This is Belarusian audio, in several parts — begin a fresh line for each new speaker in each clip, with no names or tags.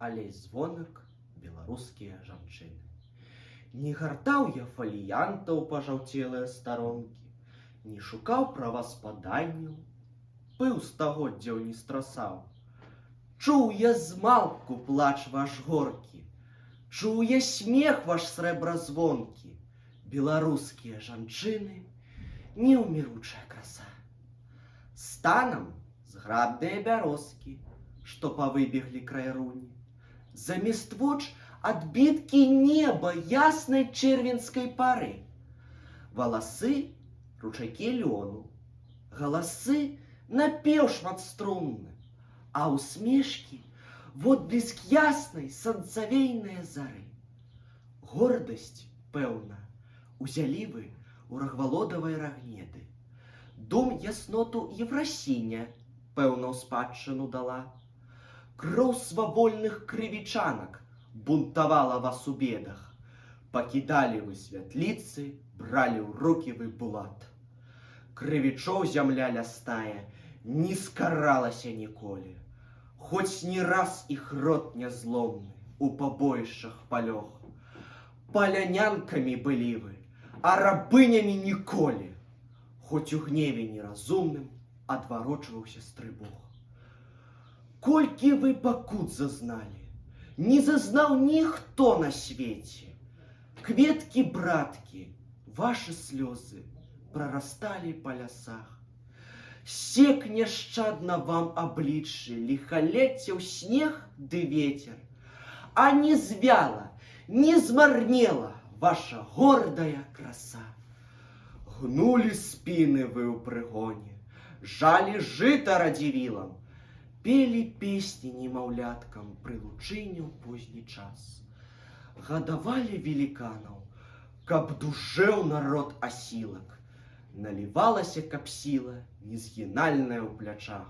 але звонак беларускія жанчыны. Не гартаў я фаліянтаў пажаўцелыя старонкі, не шукаў праваспаданняў, пыл стагоддзяў не страсаў. Чуў я змалку плач ваш горкі, чуў я смех ваш срэбразвонкі. Беларускія жанчыны, неўміручая краса. Станам зграбныя бярозкі, што павыбеглі край руні. Замест воч адбіткі неба яснай чэрвеньскай пары. Валасы ручайкі лёну, галасы напеў шматструнны, а усмешкі водбліск яснай санцавейнае зары. Гордасць, пэўна, узялі вы у рагвалодавай рагнеды. Дум ясноту Еврасіня, пэўна, у спадчыну дала. Кроў свавольных крывічанак бунтавала вас у бедах. Пакідалі вы святліцы, бралі ў рукі вы булат. Крывічоў зямля лясная не скаралася ніколі, хоць ні раз іх рот нязломны у пабоішчах палёг. Палянянкамі былі вы, а рабынямі ніколі, хоць у гневе неразумным адварочваўся стрыбог. Колькі вы пакут зазналі, не зазнаў ніхто на свеце. Кветкі, браткі, вашы слёзы прарасталі па лясах. Сек няшчадна вам абліччы, ліхалеццяў снег ды вецер, а не звяла, не змарнела ваша гордая краса. Гнулі спіны вы ў прыгоне, жалі жыта радзівілам, пелі песні немаўляткам пры лучыне ў позні час. Гадавалі веліканаў, каб дужэў народ асілак, налівалася капсіла незгінальная ў плячах.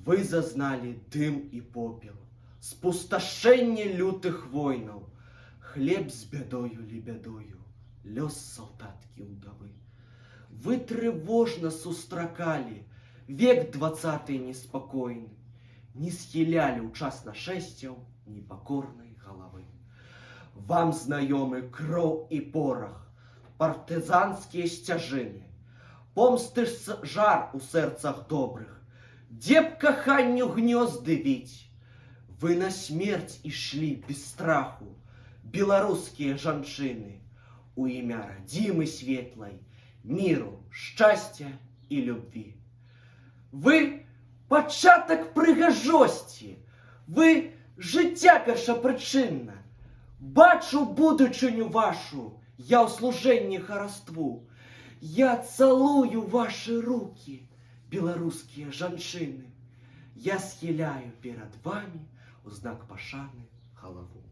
Вы зазналі дым і попел, спусташэнне лютых войнаў, хлеб з бядою лебядою, лёс салдаткі ўдавы. Вы трывожна сустракалі век 20-й неспакойны, не схілялі ў час нашэсцяў непакорнай галавы. Вам знаёмы кроў і порах, партызанскія сцяжыны, помсты жар у сэрцах добрых, дзе б каханню гнёзды віць. Вы на смерць ішлі без страху, беларускія жанчыны, у імя радзімы светлай, міру, шчасця і любві. Вы пачатак прыгажосці, вы жыцця першапрычынна. Бачу будучыню вашу я ў служэнні хараству. Я цалую вашы рукі, беларускія жанчыны. Я схіляю перад вамі ў знак пашаны галаву.